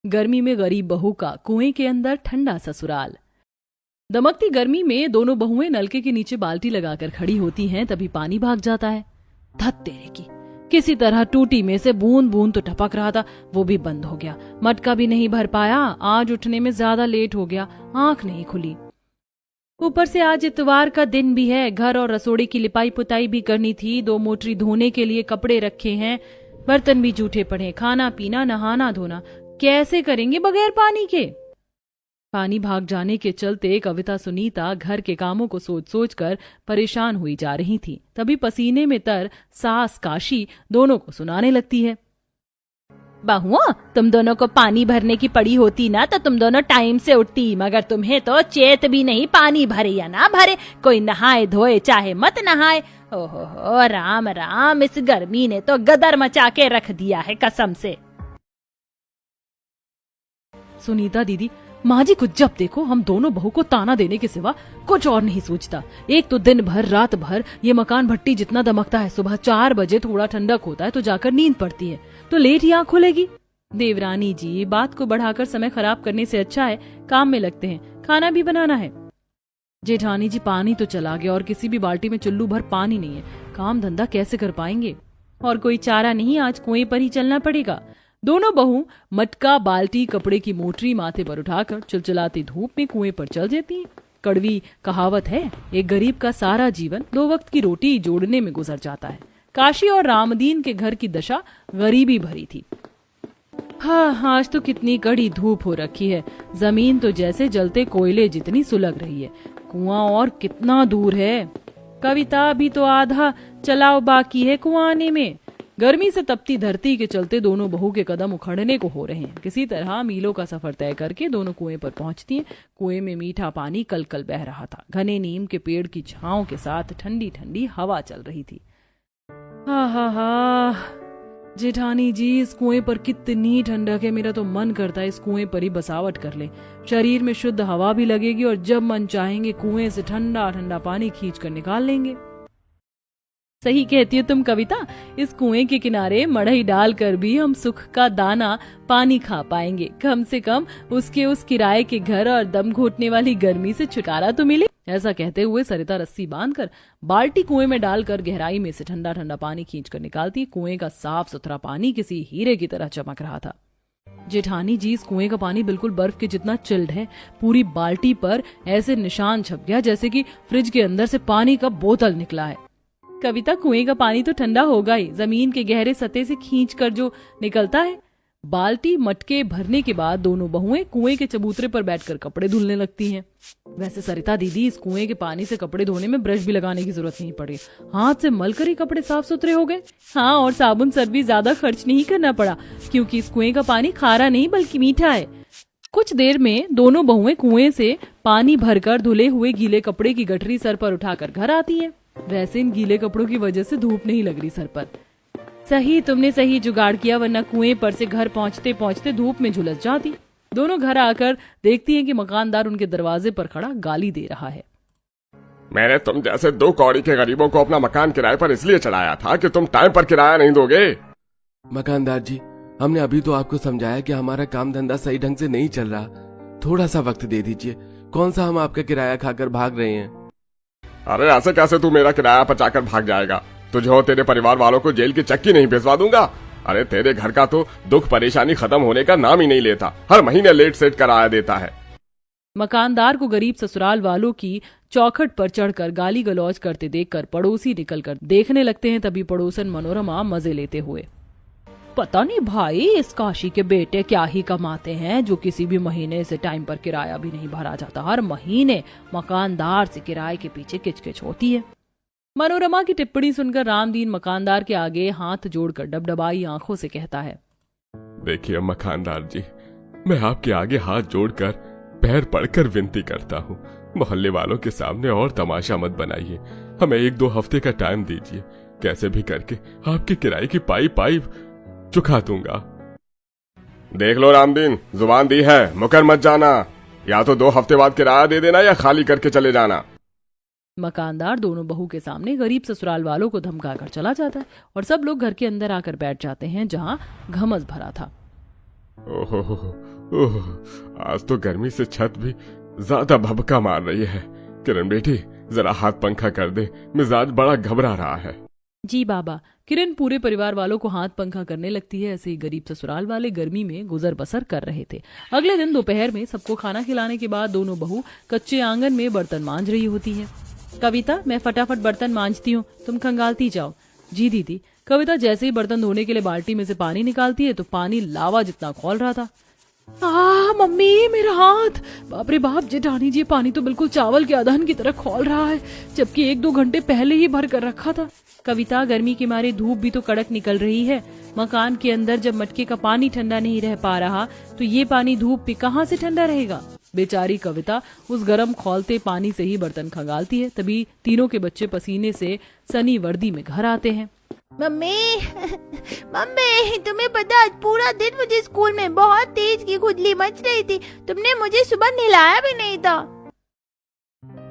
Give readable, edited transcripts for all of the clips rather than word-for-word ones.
गर्मी में गरीब बहू का कुएं के अंदर ठंडा ससुराल। दमकती गर्मी में दोनों बहुएं नलके के नीचे बाल्टी लगाकर खड़ी होती हैं, तभी पानी भाग जाता है। धत तेरे की, किसी तरह टूटी में से बूंद बूंद तो टपक रहा था, वो भी बंद हो गया। मटका भी नहीं भर पाया। आज उठने में ज्यादा लेट हो गया, आंख नहीं खुली। ऊपर से आज इतवार का दिन भी है। घर और रसोड़ी की लिपाई पुताई भी करनी थी। 2 मोटरी धोने के लिए कपड़े रखे हैं, बर्तन भी जूठे पड़े। खाना पीना नहाना धोना कैसे करेंगे बगैर पानी के? पानी भाग जाने के चलते कविता सुनीता घर के कामों को सोच सोच कर परेशान हुई जा रही थी। तभी पसीने में तर सास काशी दोनों को सुनाने लगती है। बहुआ, तुम दोनों को पानी भरने की पड़ी होती ना तो तुम दोनों टाइम से उठती, मगर तुम्हें तो चेत भी नहीं पानी भरे या ना भरे। कोई नहाए धोए चाहे मत नहाए। ओहो राम राम, इस गर्मी ने तो गदर मचा के रख दिया है कसम से। सुनीता दीदी, माँ जी को जब देखो हम दोनों बहू को ताना देने के सिवा कुछ और नहीं सोचता। एक तो दिन भर रात भर ये मकान भट्टी जितना दमकता है। सुबह 4 बजे थोड़ा ठंडक होता है तो जाकर नींद पड़ती है, तो लेट ही आँख खुलेगी। देवरानी जी, बात को बढ़ाकर समय खराब करने से अच्छा है काम में लगते हैं, खाना भी बनाना है। जेठानी जी, पानी तो चला गया और किसी भी बाल्टी में चुल्लू भर पानी नहीं है। काम धंधा कैसे कर पाएंगे? और कोई चारा नहीं, आज कुएं पर ही चलना पड़ेगा। दोनों बहू मटका बाल्टी कपड़े की मोटरी माथे पर उठाकर चिलचिलाती धूप में कुएं पर चल जाती हैं। कड़वी कहावत है, एक गरीब का सारा जीवन 2 वक्त की रोटी जोड़ने में गुजर जाता है। काशी और रामदीन के घर की दशा गरीबी भरी थी। हाँ, आज तो कितनी कड़ी धूप हो रखी है। जमीन तो जैसे जलते कोयले जितनी सुलग रही है। कुआं और कितना दूर है? कविता, अभी तो आधा चलाव बाकी है कुआं आने में। गर्मी से तपती धरती के चलते दोनों बहू के कदम उखड़ने को हो रहे हैं। किसी तरह मीलों का सफर तय करके दोनों कुएं पर पहुंचती हैं। कुएं में मीठा पानी कल कल बह रहा था। घने नीम के पेड़ की छांव के साथ ठंडी ठंडी हवा चल रही थी। हा हा हा, जेठानी जी, इस कुएं पर कितनी ठंडक है। मेरा तो मन करता है इस कुएं पर ही बसावट कर ले। शरीर में शुद्ध हवा भी लगेगी और जब मन चाहेंगे कुएं से ठंडा ठंडा पानी खींच कर निकाल लेंगे। सही कहती हो तुम कविता, इस कुएं के किनारे मड़ई डालकर भी हम सुख का दाना पानी खा पाएंगे। कम से कम उसके उस किराए के घर और दम घोटने वाली गर्मी से छुटकारा तो मिले। ऐसा कहते हुए सरिता रस्सी बांधकर बाल्टी कुएं में डालकर गहराई में से ठंडा ठंडा पानी खींचकर निकालती। कुएं का साफ सुथरा पानी किसी हीरे की तरह चमक रहा था। जेठानी जी, इस कुएं का पानी बिल्कुल बर्फ के जितना चिल्ड है। पूरी बाल्टी पर ऐसे निशान छप गया जैसे कि फ्रिज के अंदर से पानी का बोतल निकला है। कविता, कुएं का पानी तो ठंडा होगा ही, जमीन के गहरे सतह से खींचकर जो निकलता है। बाल्टी मटके भरने के बाद दोनों बहुएं कुएं के चबूतरे पर बैठकर कपड़े धुलने लगती हैं। वैसे सरिता दीदी, इस कुएं के पानी से कपड़े धोने में ब्रश भी लगाने की जरूरत नहीं पड़ी। हाथ से मलकर ही कपड़े साफ सुथरे हो गए। हाँ, और साबुन सर भी ज्यादा खर्च नहीं करना पड़ा, क्योंकि इस कुएं का पानी खारा नहीं बल्कि मीठा है। कुछ देर में दोनों बहुएं कुएं से पानी भरकर धुले हुए गीले कपड़े की गठरी सर पर उठाकर घर आती है। वैसे इन गीले कपड़ों की वजह से धूप नहीं लग रही सर पर। सही, तुमने सही जुगाड़ किया, वरना कुएं पर से घर पहुंचते पहुंचते धूप में झुलस जाती। दोनों घर आकर देखती हैं कि मकानदार उनके दरवाजे पर खड़ा गाली दे रहा है। मैंने तुम जैसे 2 कौड़ी के गरीबों को अपना मकान किराए पर इसलिए चढ़ाया था कि तुम टाइम पर किराया नहीं दोगे। मकानदार जी, हमने अभी तो आपको समझाया कि हमारा काम धंधा सही ढंग से नहीं चल रहा। थोड़ा सा वक्त दे दीजिए। कौन सा हम आपका किराया खाकर भाग रहे हैं? अरे ऐसे कैसे तू मेरा किराया पचाकर भाग जाएगा? तुझे और तेरे परिवार वालों को जेल की चक्की नहीं भिजवा दूंगा। अरे तेरे घर का तो दुख परेशानी खत्म होने का नाम ही नहीं लेता। हर महीने लेट सेट कराया देता है। मकानदार को गरीब ससुराल वालों की चौखट पर चढ़कर गाली गलौज करते देखकर पड़ोसी निकलकर देखने लगते हैं। तभी पड़ोसन मनोरमा मजे लेते हुए, पता नहीं भाई, इस काशी के बेटे क्या ही कमाते हैं जो किसी भी महीने से टाइम पर किराया भी नहीं भरा जाता। हर महीने मकानदार से किराए के पीछे किचकिच होती है। मनोरमा की टिप्पणी सुनकर रामदीन मकानदार के आगे हाथ जोड़कर डबडबाई आंखों से कहता है, देखिए मकानदार जी, मैं आपके आगे हाथ जोड़कर पैर पड़कर विनती करता हूँ, मोहल्ले वालों के सामने और तमाशा मत बनाइए। हमें 1-2 हफ्ते का टाइम दीजिए। कैसे भी करके आपके किराए की पाई चुका दूंगा। देख लो रामदीन, जुबान दी है, मुकर मत जाना। या तो 2 हफ्ते बाद किराया दे देना या खाली करके चले जाना। मकानदार दोनों बहू के सामने गरीब ससुराल वालों को धमकाकर चला जाता है और सब लोग घर के अंदर आकर बैठ जाते हैं जहां घमस भरा था। ओहो ओह, आज तो गर्मी से छत भी ज्यादा भभका मार रही है। किरण बेटी जरा हाथ पंखा कर दे, मिजाज बड़ा घबरा रहा है। जी बाबा। किरण पूरे परिवार वालों को हाथ पंखा करने लगती है। ऐसे ही गरीब ससुराल वाले गर्मी में गुजर बसर कर रहे थे। अगले दिन दोपहर में सबको खाना खिलाने के बाद दोनों बहू कच्चे आंगन में बर्तन मांज रही होती है। कविता, मैं फटाफट बर्तन मांजती हूँ, तुम खंगालती जाओ। जी दीदी। कविता जैसे ही बर्तन धोने के लिए बाल्टी में से पानी निकालती है तो पानी लावा जितना खौल रहा था। मम्मी मेरा हाथ! बाप रे बाप जेठानी जी, पानी तो बिल्कुल चावल के अदहन की तरह खौल रहा है, जबकि 1-2 घंटे पहले ही भर कर रखा था। कविता, गर्मी के मारे धूप भी तो कड़क निकल रही है। मकान के अंदर जब मटके का पानी ठंडा नहीं रह पा रहा तो ये पानी धूप पे कहाँ से ठंडा रहेगा। बेचारी कविता उस गर्म खौलते पानी से ही बर्तन खंगालती है। तभी तीनों के बच्चे पसीने से सनी वर्दी में घर आते हैं। मम्मी मम्मी, तुम्हें पता आज पूरा दिन मुझे स्कूल में बहुत तेज की खुजली मच रही थी। तुमने मुझे सुबह नहलाया भी नहीं था।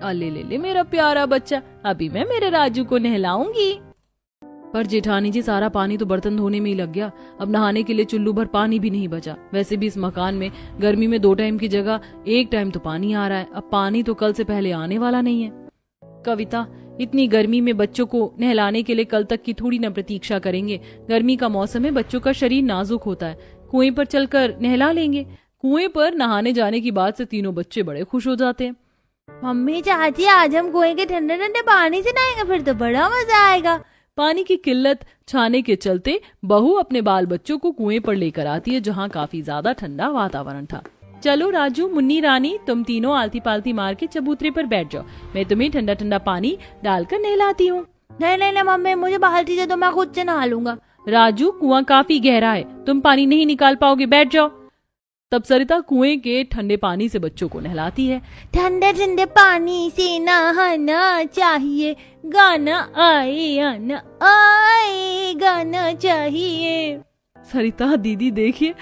अले ले मेरा प्यारा बच्चा, अभी मैं मेरे राजू को नहलाऊंगी। पर जेठानी जी, सारा पानी तो बर्तन धोने में ही लग गया। अब नहाने के लिए चुल्लू भर पानी भी नहीं बचा। वैसे भी इस मकान में गर्मी में 2 टाइम की जगह 1 टाइम तो पानी आ रहा है। अब पानी तो कल से पहले आने वाला नहीं है। कविता, इतनी गर्मी में बच्चों को नहलाने के लिए कल तक की थोड़ी न प्रतीक्षा करेंगे। गर्मी का मौसम है, बच्चों का शरीर नाजुक होता है। कुएं पर चलकर नहला लेंगे। कुएं पर नहाने जाने की बात से तीनों बच्चे बड़े खुश हो जाते हैं। मम्मी चाची, आज हम कुएं के ठंडे ठंडे पानी से नहाएंगे, फिर तो बड़ा मजा आएगा। पानी की किल्लत छाने के चलते बहू अपने बाल बच्चों को कुएं पर लेकर आती है, जहाँ काफी ज्यादा ठंडा वातावरण था। चलो राजू, मुन्नी, रानी, तुम तीनों आलती पालती मार के चबूतरे पर बैठ जाओ। मैं तुम्हें ठंडा ठंडा पानी डालकर नहलाती हूँ। नहीं मम्मी, मुझे बाल्टी दे दो, मैं खुद से नहा लूंगा। राजू, कुआं काफी गहरा है, तुम पानी नहीं निकाल पाओगे, बैठ जाओ। तब सरिता कुएं के ठंडे पानी से बच्चों को नहलाती है। ठंडे ठंडे पानी से नहाना चाहिए, गाना आए आना आए, गाना चाहिए। सरिता दीदी, देखिए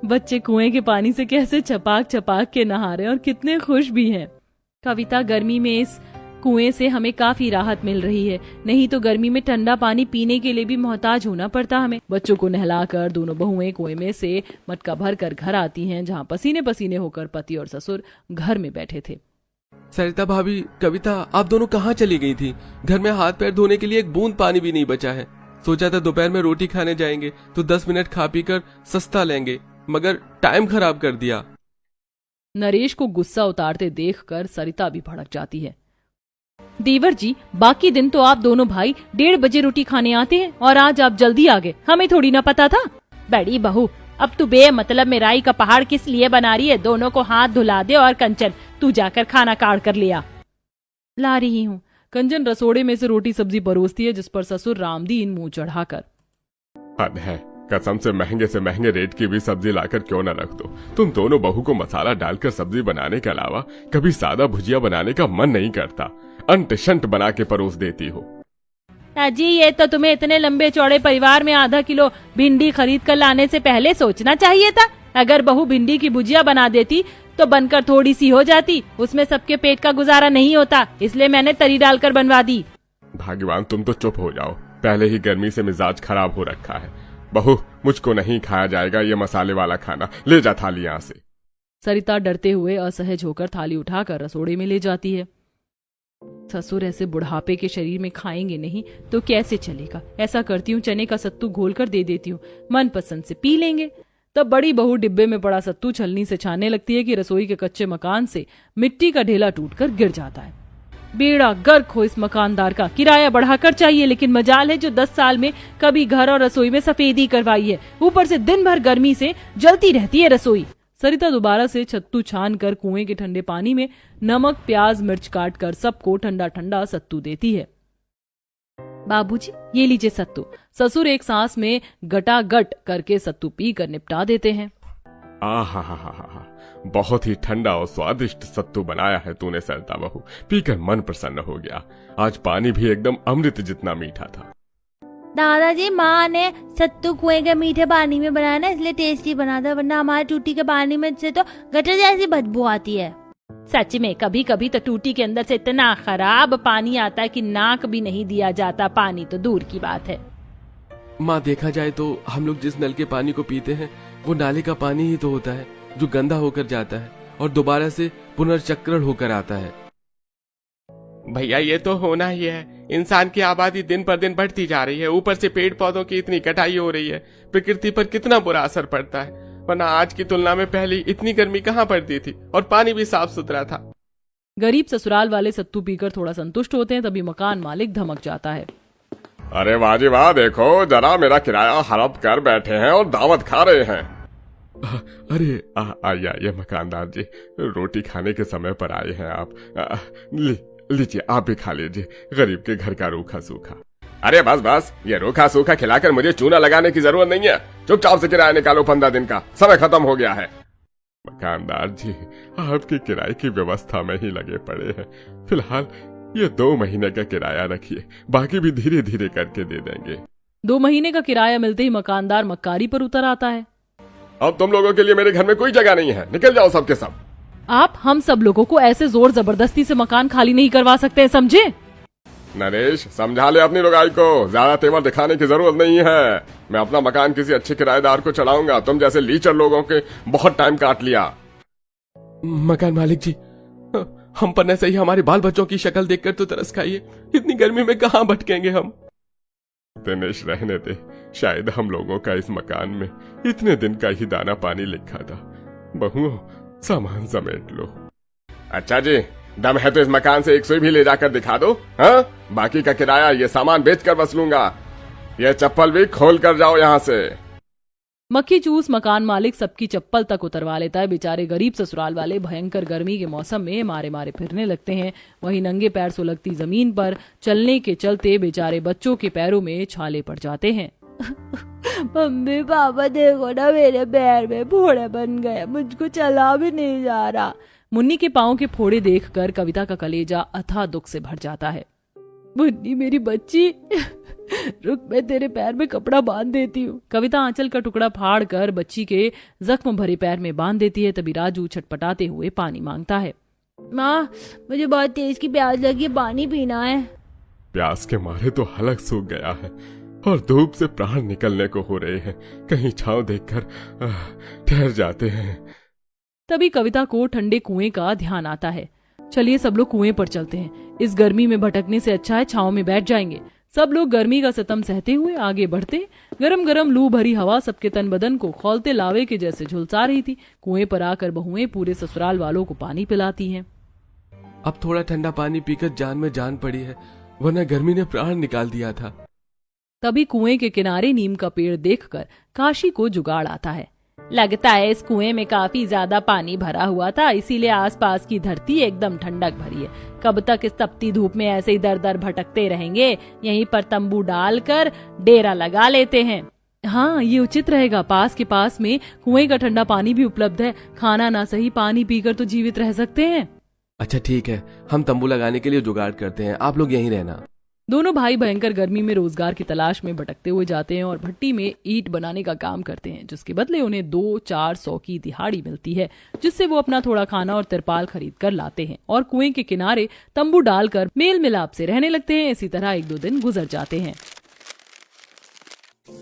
बच्चे कुएं के पानी से कैसे छपाक छपाक के नहा रहे हैं और कितने खुश भी हैं। कविता, गर्मी में इस कुएं से हमें काफी राहत मिल रही है, नहीं तो गर्मी में ठंडा पानी पीने के लिए भी मोहताज होना पड़ता हमें। बच्चों को नहलाकर दोनों बहुएं कुएं में से मटका भर कर घर आती हैं, जहां पसीने पसीने होकर पति और ससुर घर में बैठे थे। सरिता भाभी, कविता, आप दोनों कहाँ चली गई थी? घर में हाथ पैर धोने के लिए एक बूंद पानी भी नहीं बचा है। सोचा था दोपहर में रोटी खाने जाएंगे तो 10 मिनट खा पी कर सस्ता लेंगे, मगर टाइम खराब कर दिया। नरेश को गुस्सा उतारते देखकर सरिता भी भड़क जाती है। देवर जी, बाकी दिन तो आप दोनों भाई 1:30 बजे रोटी खाने आते हैं और आज आप जल्दी आ गए, हमें थोड़ी ना पता था। बड़ी बहू, अब तू बेमतलब में राई का पहाड़ किस लिए बना रही है? दोनों को हाथ धुला दे और कंचन, तू जाकर खाना काट कर ले आ। ला रही हूँ। कंचन रसोड़े में से रोटी सब्जी परोसती है, जिस पर ससुर रामदीन मुंह चढ़ाकर, हद है, कसम से महंगे रेट की भी सब्जी लाकर क्यों न रख दो। तुम दोनों बहू को मसाला डालकर सब्जी बनाने के अलावा कभी सादा भुजिया बनाने का मन नहीं करता। अंट शंट बना के परोस देती हो। जी, ये तो तुम्हें इतने लंबे चौड़े परिवार में आधा किलो भिंडी खरीद कर लाने से पहले सोचना चाहिए था। अगर बहू भिंडी की भुजिया बना देती तो बनकर थोड़ी सी हो जाती, उसमें सबके पेट का गुजारा नहीं होता, इसलिए मैंने तरी डालकर बनवा दी। भगवान, तुम तो चुप हो जाओ, पहले ही गर्मी से मिजाज खराब हो रखा है। बहू, मुझको नहीं खाया जाएगा ये मसाले वाला खाना, ले जा थाली यहाँ से। सरिता डरते हुए असहज होकर थाली उठाकर रसोड़े में ले जाती है। ससुर ऐसे बुढ़ापे के शरीर में खाएंगे नहीं तो कैसे चलेगा। ऐसा करती हूँ, चने का सत्तू घोल कर दे देती हूँ, मन पसंद से पी लेंगे। तब बड़ी बहू डिब्बे में पड़ा सत्तू छलनी से छानने लगती है कि रसोई के कच्चे मकान से मिट्टी का ढेला टूटकर गिर जाता है। बेड़ा गर्क हो इस मकानदार का, किराया बढ़ाकर चाहिए, लेकिन मजाल है जो 10 साल में कभी घर और रसोई में सफेदी करवाई है। ऊपर से दिन भर गर्मी से जलती रहती है रसोई। सरिता दोबारा से सत्तू छान कर कुएं के ठंडे पानी में नमक प्याज मिर्च काट कर सबको ठंडा ठंडा सत्तू देती है। बाबूजी, ये लीजिए सत्तू। ससुर एक सांस में गटागट करके सत्तू पी कर निपटा देते हैं। आहा, बहुत ही ठंडा और स्वादिष्ट सत्तू बनाया है तूने सरिता बहू, पीकर मन प्रसन्न हो गया। आज पानी भी एकदम अमृत जितना मीठा था। दादाजी, माँ ने सत्तू कुएं के मीठे पानी में बनाया ना, इसलिए टेस्टी बना था, वरना हमारे टूटी के पानी में से तो गटर जैसी बदबू आती है। सच में कभी कभी तो टूटी के अंदर से इतना खराब पानी आता है कि नाक भी नहीं दिया जाता, पानी तो दूर की बात है। माँ, देखा जाए तो हम लोग जिस नल के पानी को पीते हैं वो नाले का पानी ही तो होता है जो गंदा होकर जाता है और दोबारा से पुनर्चक्रण होकर आता है। भैया ये तो होना ही है। इंसान की आबादी दिन पर दिन बढ़ती जा रही है, ऊपर से पेड़ पौधों की इतनी कटाई हो रही है, प्रकृति पर कितना बुरा असर पड़ता है। वरना आज की तुलना में पहले इतनी गर्मी कहाँ पड़ती थी और पानी भी साफ सुथरा था। गरीब ससुराल वाले सत्तू पीकर थोड़ा संतुष्ट होते हैं, तभी मकान मालिक धमक जाता है। अरे वाह जी वाह, देखो जरा मेरा किराया हड़प कर बैठे हैं और दावत खा रहे हैं। अरे आइए आइए मकानदार जी, रोटी खाने के समय पर आए हैं आप। लीजिए आप भी खा लीजिए, गरीब के घर का रूखा सूखा। अरे बस बस, ये रूखा सूखा खिलाकर मुझे चूना लगाने की जरूरत नहीं है। चुपचाप से किराया निकालो, 15 दिन का समय खत्म हो गया है। मकानदार जी आपकी किराए की व्यवस्था में ही लगे पड़े हैं। फिलहाल ये 2 महीने का किराया रखिए, बाकी भी धीरे धीरे करके दे देंगे। 2 महीने का किराया मिलते ही मकानदार मक्कारी पर उतर आता है। अब तुम लोगों के लिए मेरे घर में कोई जगह नहीं है, निकल जाओ सबके सब। आप हम सब लोगों को ऐसे जोर जबरदस्ती से मकान खाली नहीं करवा सकते, समझे? नरेश समझा ले अपनी लुगाई को, ज्यादा तेवर दिखाने की जरूरत नहीं है। मैं अपना मकान किसी अच्छे किराएदार को चढ़ाऊंगा, तुम जैसे लीचर लोगों के बहुत टाइम काट लिया। मकान मालिक जी, हम पर से ही हमारे बाल बच्चों की शक्ल देखकर तो तरस खाइए। इतनी गर्मी में कहाँ भटकेंगे हम। दिनेश रहने दे, शायद हम लोगों का इस मकान में इतने दिन का ही दाना पानी लिखा था। बहुओं सामान समेट लो। अच्छा जी, दम है तो इस मकान से एक सुई भी ले जाकर दिखा दो। हाँ, बाकी का किराया ये सामान बेचकर वसूलूंगा। ये चप्पल भी खोल कर जाओ यहाँ से। मक्खी चूस मकान मालिक सबकी चप्पल तक उतरवा लेता है। बेचारे गरीब ससुराल वाले भयंकर गर्मी के मौसम में मारे मारे फिरने लगते हैं। वहीं नंगे पैर सुलगती जमीन पर चलने के चलते बेचारे बच्चों के पैरों में छाले पड़ जाते हैं। मम्मी पापा देखो ना, मेरे पैर में फोड़े बन गए, मुझको चला भी नहीं जा रहा। मुन्नी के पाँव के फोड़े देखकर कविता का कलेजा अथाह दुख से भर जाता है। मुन्नी मेरी बच्ची, रुक मैं तेरे पैर में कपड़ा बांध देती हूँ। कविता आंचल का टुकड़ा फाड़ कर बच्ची के जख्म भरे पैर में बांध देती है। तभी राजू छटपटाते हुए पानी मांगता है। माँ मुझे बहुत तेज की प्यास लगी है, पानी पीना है। प्यास के मारे तो हलक सूख गया है और धूप से प्राण निकलने को हो रहे हैं। कहीं छांव देखकर ठहर जाते हैं। तभी कविता को ठंडे कुएं का ध्यान आता है। चलिए सब लोग कुएं पर चलते हैं, इस गर्मी में भटकने से अच्छा है छांव में बैठ जाएंगे। सब लोग गर्मी का सितम सहते हुए आगे बढ़ते। गरम गरम लू भरी हवा सबके तन बदन को खौलते लावे के जैसे झुलसा रही थी। कुएं पर आकर बहुएं पूरे ससुराल वालों को पानी पिलाती हैं। अब थोड़ा ठंडा पानी पीकर जान में जान पड़ी है, वरना गर्मी ने प्राण निकाल दिया था। तभी कुएं के किनारे नीम का पेड़ देखकर काशी को जुगाड़ आता है। लगता है इस कुएं में काफी ज्यादा पानी भरा हुआ था, इसीलिए आसपास की धरती एकदम ठंडक भरी है। कब तक इस तपती धूप में ऐसे ही दर दर भटकते रहेंगे? यहीं पर तंबू डालकर डेरा लगा लेते हैं। हाँ, ये उचित रहेगा। पास में कुएं का ठंडा पानी भी उपलब्ध है। खाना ना सही, पानी पीकर तो जीवित रह सकते हैं। अच्छा ठीक है, हम तंबू लगाने के लिए जुगाड़ करते हैं, आप लोग यहीं रहना। दोनों भाई भयंकर गर्मी में रोजगार की तलाश में भटकते हुए जाते हैं और भट्टी में ईंट बनाने का काम करते हैं, जिसके बदले उन्हें 2-4 की दिहाड़ी मिलती है, जिससे वो अपना थोड़ा खाना और तिरपाल खरीद कर लाते हैं और कुएं के किनारे तंबू डालकर मेल मिलाप से रहने लगते हैं। इसी तरह 1-2 दिन गुजर जाते हैं।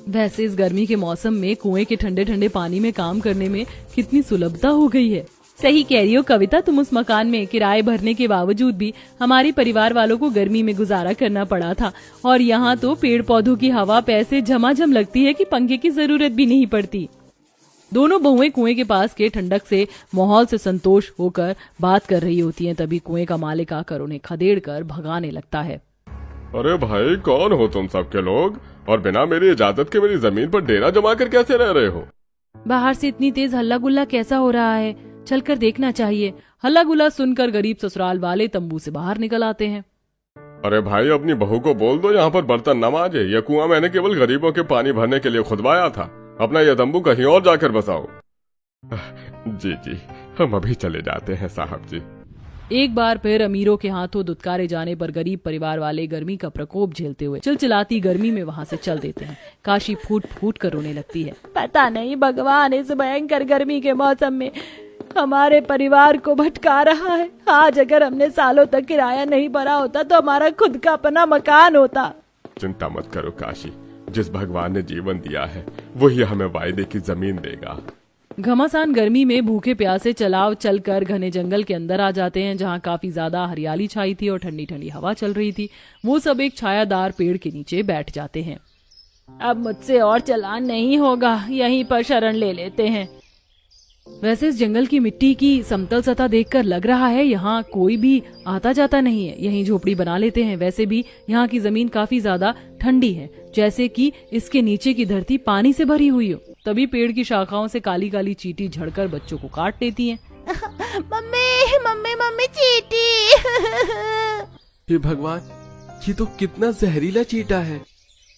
वैसे इस गर्मी के मौसम में कुएं के ठंडे ठंडे पानी में काम करने में कितनी सुलभता हो गई है। सही कह रही हो कविता, तुम उस मकान में किराए भरने के बावजूद भी हमारे परिवार वालों को गर्मी में गुजारा करना पड़ा था, और यहाँ तो पेड़ पौधों की हवा पैसे झमाझम लगती है कि पंखे की जरूरत भी नहीं पड़ती। दोनों बहुएं कुएं के पास के ठंडक से माहौल से संतोष होकर बात कर रही होती हैं। तभी कुएं का मालिक आकर उन्हें खदेड़ कर भगाने लगता है। अरे भाई, कौन हो तुम सबके लोग और बिना मेरी इजाजत के मेरी जमीन पर डेरा जमा कर कैसे रह रहे हो? बाहर से इतनी तेज हल्ला गुल्ला कैसा हो रहा है, चलकर देखना चाहिए। हल्ला गुल्ला सुनकर गरीब ससुराल वाले तंबू से बाहर निकल आते हैं। अरे भाई, अपनी बहू को बोल दो यहाँ पर बर्तन न मांजे। यह कुआं मैंने केवल गरीबों के पानी भरने के लिए खुदवाया था। अपना यह तंबू कहीं और जाकर बसाओ। जी जी, हम अभी चले जाते हैं साहब जी। एक बार फिर अमीरों के हाथों दुत्कारे जाने पर गरीब परिवार वाले गर्मी का प्रकोप झेलते हुए चिलचिलाती गर्मी में वहां से चल देते हैं। काशी फूट फूट कर रोने लगती है। पता नहीं भगवान इस भयंकर गर्मी के मौसम में हमारे परिवार को भटका रहा है। आज अगर हमने सालों तक किराया नहीं भरा होता तो हमारा खुद का अपना मकान होता। चिंता मत करो काशी, जिस भगवान ने जीवन दिया है वही हमें वायदे की जमीन देगा। घमासान गर्मी में भूखे प्यासे चलाव चलकर घने जंगल के अंदर आ जाते हैं, जहाँ काफी ज्यादा हरियाली छाई थी और ठंडी ठंडी हवा चल रही थी। वो सब एक छायादार पेड़ के नीचे बैठ जाते हैं। अब मुझसे और चलान नहीं होगा, यहीं पर शरण ले लेते हैं। वैसे इस जंगल की मिट्टी की समतल सतह देखकर लग रहा है यहाँ कोई भी आता जाता नहीं है, यहीं झोपड़ी बना लेते हैं। वैसे भी यहाँ की जमीन काफी ज्यादा ठंडी है, जैसे कि इसके नीचे की धरती पानी से भरी हुई हो। तभी पेड़ की शाखाओं से काली काली चींटी झड़कर बच्चों को काट लेती हैं। मम्मी मम्मी मम्मी चींटी। हे भगवान, ये तो कितना जहरीला चींटा है।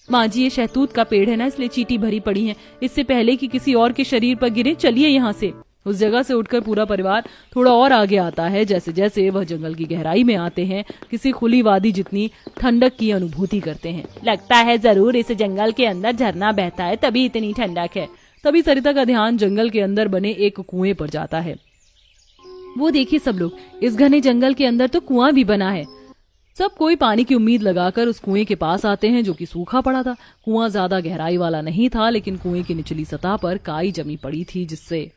माँ जी, ये शहतूत का पेड़ है ना, इसलिए चींटी भरी पड़ी है। इससे पहले कि किसी और के शरीर पर गिरे, चलिए यहाँ से। उस जगह से उठकर पूरा परिवार थोड़ा और आगे आता है। जैसे जैसे वह जंगल की गहराई में आते हैं, किसी खुली वादी जितनी ठंडक की अनुभूति करते हैं। लगता है जरूर इस जंगल के अंदर झरना बहता है, तभी इतनी ठंडक है। तभी सरिता का ध्यान जंगल के अंदर बने एक कुएं पर जाता है। वो देखिए सब लोग, इस घने जंगल के अंदर तो कुआं भी बना है। सब कोई पानी की उम्मीद लगाकर उस कुएं के पास आते हैं, जो कि सूखा पड़ा था। कुआं ज्यादा गहराई वाला नहीं था, लेकिन कुएं की निचली सतह पर काई जमी पड़ी थी, जिससे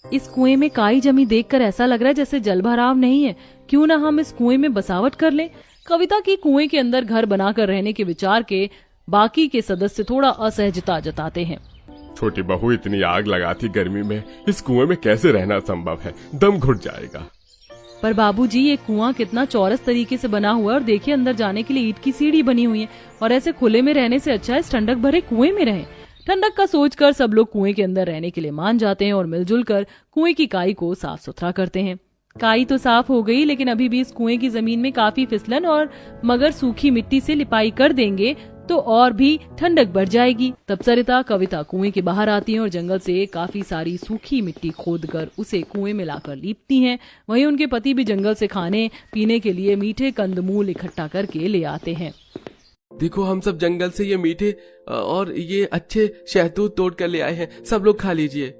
इस कुएं में काई जमी देखकर ऐसा लग रहा है जैसे जलभराव नहीं है। क्यों ना हम इस कुएं में बसावट कर लें। कविता की कुएं के अंदर घर बनाकर रहने के विचार के बाकी के सदस्य थोड़ा असहजता जताते हैं। छोटी बहू, इतनी आग लगाती गर्मी में इस कुएं में कैसे रहना संभव है? दम घुट जाएगा। पर बाबूजी, ये कुआं कितना चौरस तरीके से बना हुआ है और देखिए अंदर जाने के लिए ईंट की सीढ़ी बनी हुई है, और ऐसे खुले में रहने से अच्छा है इस ठंडक भरे कुएं में रहें। ठंडक का सोचकर सब लोग कुएं के अंदर रहने के लिए मान जाते हैं और मिलजुल कर कुएं की काई को साफ सुथरा करते हैं। काई तो साफ हो गई, लेकिन अभी भी इस कुएं की जमीन में काफी फिसलन और मगर सूखी मिट्टी से लिपाई कर देंगे तो और भी ठंडक बढ़ जाएगी। तब सरिता कविता कुएं के बाहर आती हैं और जंगल से काफी सारी सूखी मिट्टी खोदकर उसे कुएं में लाकर लीपती हैं। वहीं उनके पति भी जंगल से खाने पीने के लिए मीठे कंदमूल इकट्ठा करके ले आते हैं। देखो, हम सब जंगल से ये मीठे और ये अच्छे शहतूत तोड़ कर ले आए हैं, सब लोग खा लीजिए।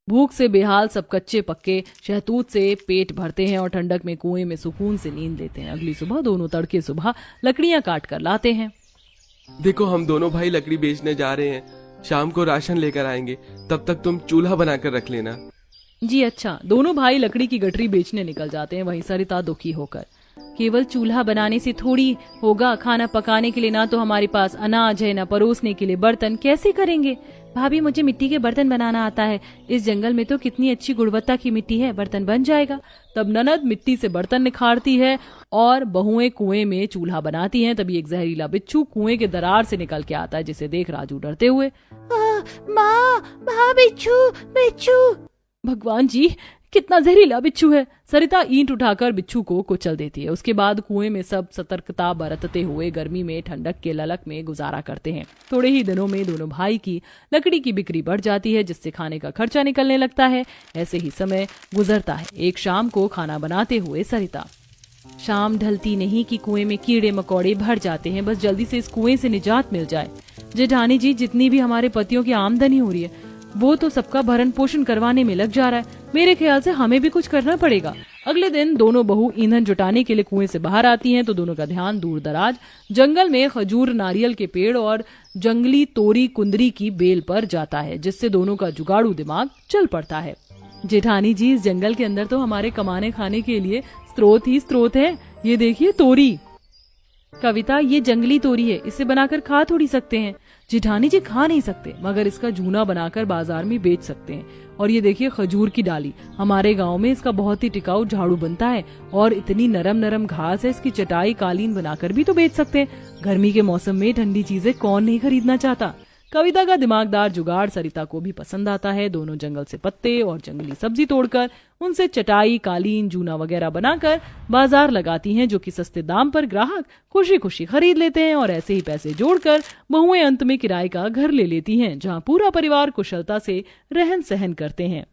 भूख से बेहाल सब कच्चे पक्के शहतूत से पेट भरते हैं और ठंडक में कुएं में सुकून से नींद लेते हैं। अगली सुबह दोनों तड़के सुबह लकड़ियां काट कर लाते हैं। देखो, हम दोनों भाई लकड़ी बेचने जा रहे हैं, शाम को राशन लेकर आएंगे, तब तक तुम चूल्हा बनाकर रख लेना। जी अच्छा। दोनों भाई लकड़ी की गठरी बेचने निकल जाते हैं। वहीं सरिता दुखी होकर, केवल चूल्हा बनाने से थोड़ी होगा, खाना पकाने के लिए ना तो हमारे पास अनाज है, ना परोसने के लिए बर्तन, कैसे करेंगे? भाभी, मुझे मिट्टी के बर्तन बनाना आता है। इस जंगल में तो कितनी अच्छी गुणवत्ता की मिट्टी है, बर्तन बन जाएगा। तब ननद मिट्टी से बर्तन निखारती है और बहुएं कुएं में चूल्हा बनाती हैं। तभी एक जहरीला बिच्छू कुएं के दरार से निकल के आता है, जिसे देख राजू डरते हुए, माँ बिच्छू बिच्छू। भगवान जी, कितना जहरीला बिच्छू है। सरिता ईंट उठाकर बिच्छू को कुचल देती है। उसके बाद कुएं में सब सतर्कता बरतते हुए गर्मी में ठंडक के ललक में गुजारा करते हैं। थोड़े ही दिनों में दोनों भाई की लकड़ी की बिक्री बढ़ जाती है, जिससे खाने का खर्चा निकलने लगता है। ऐसे ही समय गुजरता है। एक शाम को खाना बनाते हुए सरिता, शाम ढलती नहीं कि कुएं में कीड़े मकोड़े भर जाते हैं, बस जल्दी से इस कुएं से निजात मिल जाए। जेठानी जी, जितनी भी हमारे पतियों की आमदनी हो रही है वो तो सबका भरण पोषण करवाने में लग जा रहा है। मेरे ख्याल से हमें भी कुछ करना पड़ेगा। अगले दिन दोनों बहू ईंधन जुटाने के लिए कुएं से बाहर आती हैं तो दोनों का ध्यान दूर दराज जंगल में खजूर, नारियल के पेड़ और जंगली तोरी कुंदरी की बेल पर जाता है, जिससे दोनों का जुगाड़ू दिमाग चल पड़ता है। जेठानी जी, इस जंगल के अंदर तो हमारे कमाने खाने के लिए स्रोत ही स्रोत है। ये देखिए तोरी। कविता, ये जंगली तोरी है, इसे बनाकर खा थोड़ी सकते हैं। जेठानी जी, खा नहीं सकते, मगर इसका जूना बनाकर बाजार में बेच सकते हैं। और ये देखिए खजूर की डाली, हमारे गांव में इसका बहुत ही टिकाऊ झाड़ू बनता है और इतनी नरम नरम घास है, इसकी चटाई कालीन बनाकर भी तो बेच सकते हैं। गर्मी के मौसम में ठंडी चीजें कौन नहीं खरीदना चाहता। कविता का दिमागदार जुगाड़ सरिता को भी पसंद आता है। दोनों जंगल से पत्ते और जंगली सब्जी तोड़कर उनसे चटाई, कालीन, जूना वगैरह बनाकर बाजार लगाती हैं, जो कि सस्ते दाम पर ग्राहक खुशी खुशी खरीद लेते हैं। और ऐसे ही पैसे जोड़कर बहुएं अंत में किराए का घर ले लेती हैं, जहां पूरा परिवार कुशलता से रहन सहन करते हैं।